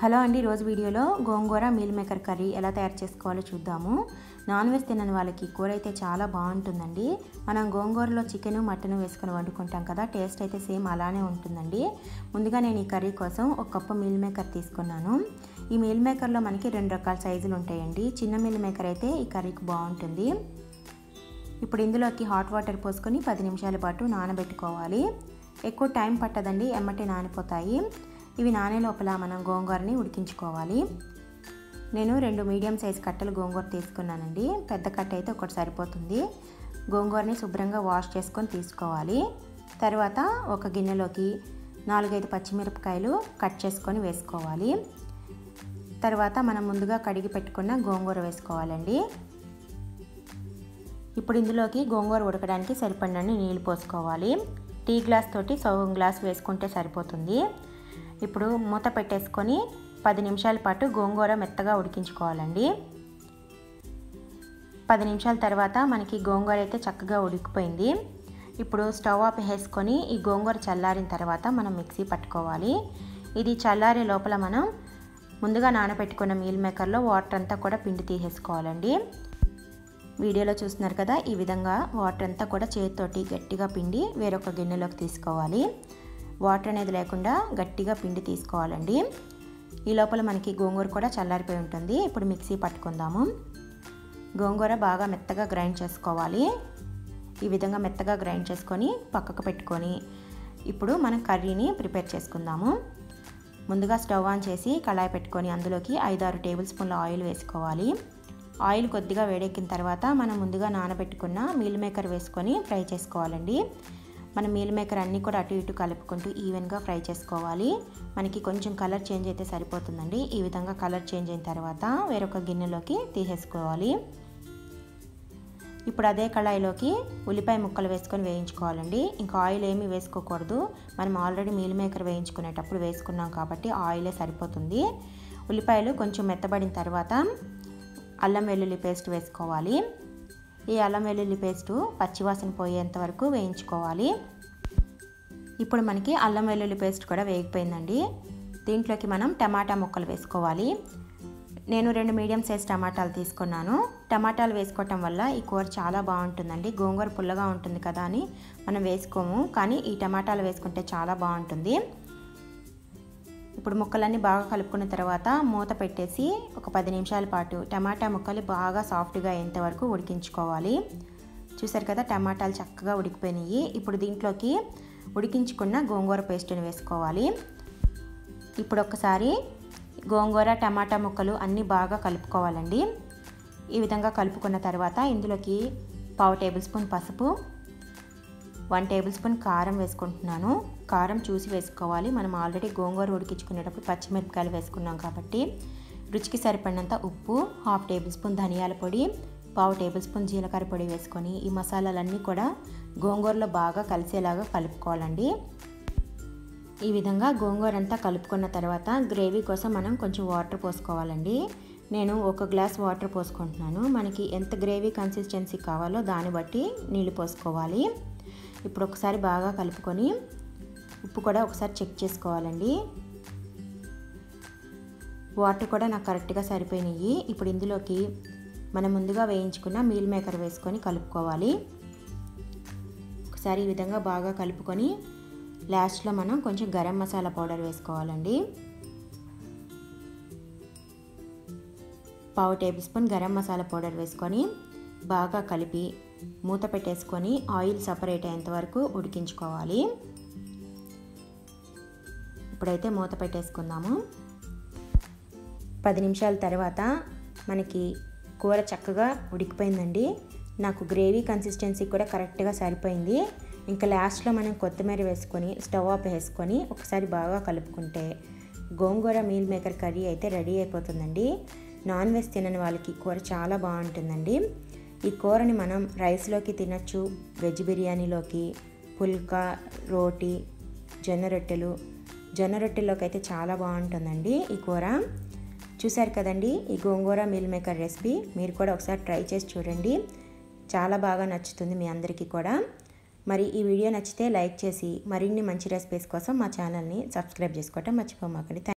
Hello అండి, రోజు వీడియోలో గోంగూర మీల్ మేకర్ కర్రీ ఎలా తయారు చేసుకోవాలో చూద్దాము. నాన్ వెజ్ తినని వాళ్ళకి కూర అయితే చాలా బాగుంటుందండి. మనం గోంగూరలో చికెన్ మటన్ వేసుకొని వండుకుంటాం కదా, టేస్ట్ అయితే సేమ్ అలానే ఉంటుందండి. ముందుగా నేను ఈ కర్రీ కోసం ఒక కప్పు మీల్ మేకర్ తీసుకున్నాను. ఈ మీల్ మేకర్లో మనకి 2 రకాల సైజులు ఉంటాయండి. చిన్న మీల్ మేకర్ అయితే ఈ కర్రీకి బాగుంటుంది. ఇప్పుడు ఇందులోకి హాట్ వాటర్ పోసుకొని 10 నిమిషాల పాటు నానబెట్టుకోవాలి. ఎక్కువ టైం పట్టదండి, ఎమ్మటే నానిపోతాయి. ఇవి నానే లోపల మనం గోంగూరని ఉడికించుకోవాలి. నేను 2 మీడియం సైజ్ కట్టలు గోంగూర తీసుకున్నానండి. పెద్ద కట్ట అయితే ఒకటి సరిపోతుంది. గోంగూరని శుభ్రంగా వాష్ చేసుకొని తీసుకోవాలి. తర్వాత ఒక గిన్నెలోకి 4-5 పచ్చిమిరపకాయలు కట్ చేసుకొని వేసుకోవాలి. తర్వాత మనం ముందుగా కడిగి పెట్టుకున్న గోంగూర వేసుకోవాలండి. ఇప్పుడు ఇందులోకి గోంగూర ఉడకడానికి సరిపడినన్ని నీళ్ళు పోసుకోవాలి. టీ గ్లాస్ తోటి సగం గ్లాస్ వేసుకుంటే సరిపోతుంది. ఇప్పుడు మూత పెట్టేసుకొని 10 నిమిషాల పాటు గోంగూర మెత్తగా ఉడికించుకోవాలండి. 10 నిమిషాల తర్వాత మనకి గోంగూర అయితే చక్కగా ఉడికిపోయింది. ఇప్పుడు స్టవ్ ఆపేసుకొని ఈ గోంగూర చల్లారిన తర్వాత మనం మిక్సీ పట్టుకోవాలి. ఇది చల్లారే లోపల మనం ముందుగా నానబెట్టుకున్న మీల్ మేకర్లో వాటర్ అంతా కూడా పిండి తీసేసుకోవాలండి. వీడియోలో చూస్తున్నారు కదా, ఈ విధంగా వాటర్ అంతా కూడా చేతితోటి గట్టిగా పిండి వేరొక గిన్నెలోకి తీసుకోవాలి. వాటర్ అనేది లేకుండా గట్టిగా పిండి తీసుకోవాలండి. ఈ లోపల మనకి గోంగూర కూడా చల్లారిపోయి ఉంటుంది. ఇప్పుడు మిక్సీ పట్టుకుందాము. గోంగూర బాగా మెత్తగా గ్రైండ్ చేసుకోవాలి. ఈ విధంగా మెత్తగా గ్రైండ్ చేసుకొని పక్కకు పెట్టుకొని ఇప్పుడు మనం కర్రీని ప్రిపేర్ చేసుకుందాము. ముందుగా స్టవ్ ఆన్ చేసి కళాయి పెట్టుకొని అందులోకి 5-6 టేబుల్ స్పూన్ల ఆయిల్ వేసుకోవాలి. ఆయిల్ కొద్దిగా వేడెక్కిన తర్వాత మనం ముందుగా నానబెట్టుకున్న మీల్ మేకర్ వేసుకొని ఫ్రై చేసుకోవాలండి. మన మీల్ మేకర్ అన్నీ కూడా అటు ఇటు కలుపుకుంటూ ఈవెన్గా ఫ్రై చేసుకోవాలి. మనకి కొంచెం కలర్ చేంజ్ అయితే సరిపోతుందండి. ఈ విధంగా కలర్ చేంజ్ అయిన తర్వాత వేరొక గిన్నెలోకి తీసేసుకోవాలి. ఇప్పుడు అదే కళాయిలోకి ఉల్లిపాయ ముక్కలు వేసుకొని వేయించుకోవాలండి. ఇంకా ఆయిల్ ఏమీ వేసుకోకూడదు. మనం ఆల్రెడీ మీల్ మేకర్ వేయించుకునేటప్పుడు వేసుకున్నాం కాబట్టి ఆయిలే సరిపోతుంది. ఉల్లిపాయలు కొంచెం మెత్తబడిన తర్వాత అల్లం వెల్లుల్లి పేస్ట్ వేసుకోవాలి. ఈ అల్లం వెల్లుల్లి పేస్టు పచ్చివాసన పోయేంత వరకు వేయించుకోవాలి. ఇప్పుడు మనకి అల్లం వెల్లుల్లి పేస్ట్ కూడా వేగిపోయిందండి. దీంట్లోకి మనం టమాటా ముక్కలు వేసుకోవాలి. నేను 2 మీడియం సైజ్ టమాటాలు తీసుకున్నాను. టమాటాలు వేసుకోవటం వల్ల ఈ కూర చాలా బాగుంటుందండి. గోంగూర పుల్లగా ఉంటుంది కదా అని మనం వేసుకోము, కానీ ఈ టమాటాలు వేసుకుంటే చాలా బాగుంటుంది. ఇప్పుడు ముక్కలన్నీ బాగా కలుపుకున్న తర్వాత మూత పెట్టేసి ఒక 10 నిమిషాల పాటు టమాటా ముక్కలు బాగా సాఫ్ట్గా అయ్యేంత వరకు ఉడికించుకోవాలి. చూసారు కదా, టమాటాలు చక్కగా ఉడికిపోయినాయి. ఇప్పుడు దీంట్లోకి ఉడికించుకున్న గోంగూర పేస్ట్ని వేసుకోవాలి. ఇప్పుడు ఒకసారి గోంగూర టమాటా ముక్కలు అన్నీ బాగా కలుపుకోవాలండి. ఈ విధంగా కలుపుకున్న తర్వాత ఇందులోకి 1/2 టేబుల్ స్పూన్ పసుపు, 1 టేబుల్ స్పూన్ కారం వేసుకుంటున్నాను. కారం చూసి వేసుకోవాలి. మనం ఆల్రెడీ గోంగూర ఉడికించుకునేటప్పుడు పచ్చిమిరపకాయలు వేసుకున్నాం కాబట్టి. రుచికి సరిపడినంత ఉప్పు, 1/2 టేబుల్ స్పూన్ ధనియాల పొడి, 1/2 టేబుల్ స్పూన్ జీలకర్ర పొడి వేసుకొని ఈ మసాలాలన్నీ కూడా గోంగూరలో బాగా కలిసేలాగా కలుపుకోవాలండి. ఈ విధంగా గోంగూర అంతా కలుపుకున్న తర్వాత గ్రేవీ కోసం మనం కొంచెం వాటర్ పోసుకోవాలండి. నేను 1 గ్లాస్ వాటర్ పోసుకుంటున్నాను. మనకి ఎంత గ్రేవీ కన్సిస్టెన్సీ కావాలో దాన్ని బట్టి నీళ్ళు పోసుకోవాలి. ఇప్పుడు ఒకసారి బాగా కలుపుకొని ఉప్పు కూడా ఒకసారి చెక్ చేసుకోవాలండి. వాటర్ కూడా నాకు కరెక్ట్గా సరిపోయినాయి. ఇప్పుడు ఇందులోకి మనం ముందుగా వేయించుకున్న మీల్ మేకర్ వేసుకొని కలుపుకోవాలి. ఒకసారి ఈ విధంగా బాగా కలుపుకొని లాస్ట్లో మనం కొంచెం గరం మసాలా పౌడర్ వేసుకోవాలండి. 1/2 table spoon garam masala powder వేసుకొని బాగా కలిపి మూత పెట్టేసుకొని ఆయిల్ సపరేట్ అయ్యేంత వరకు ఉడికించుకోవాలి. ఇప్పుడైతే మూత పెట్టేసుకుందాము. 10 నిమిషాల తర్వాత మనకి కూర చక్కగా ఉడికిపోయిందండి. నాకు గ్రేవీ కన్సిస్టెన్సీ కూడా కరెక్ట్గా సరిపోయింది. ఇంకా లాస్ట్లో మనం కొత్తిమీర వేసుకొని స్టవ్ ఆఫ్ వేసుకొని ఒకసారి బాగా కలుపుకుంటే గోంగూర మీల్ మేకర్ కర్రీ అయితే రెడీ అయిపోతుందండి. నాన్ వెజ్ తినని వాళ్ళకి కూర చాలా బాగుంటుందండి. ఈ కూరని మనం రైస్లోకి తినచ్చు, వెజ్ బిర్యానీలోకి, పుల్కా, రోటీ, జొన్న రొట్టెలోకి అయితే చాలా బాగుంటుందండి ఈ కూర. చూసారు కదండి ఈ గోంగూర మీల్ మేకర్ రెసిపీ. మీరు కూడా ఒకసారి ట్రై చేసి చూడండి, చాలా బాగా నచ్చుతుంది మీ అందరికీ కూడా. మరి ఈ వీడియో నచ్చితే లైక్ చేసి మరిన్ని మంచి రెసిపీస్ కోసం మా ఛానల్ని సబ్స్క్రైబ్ చేసుకోవటం మర్చిపోమాకండి.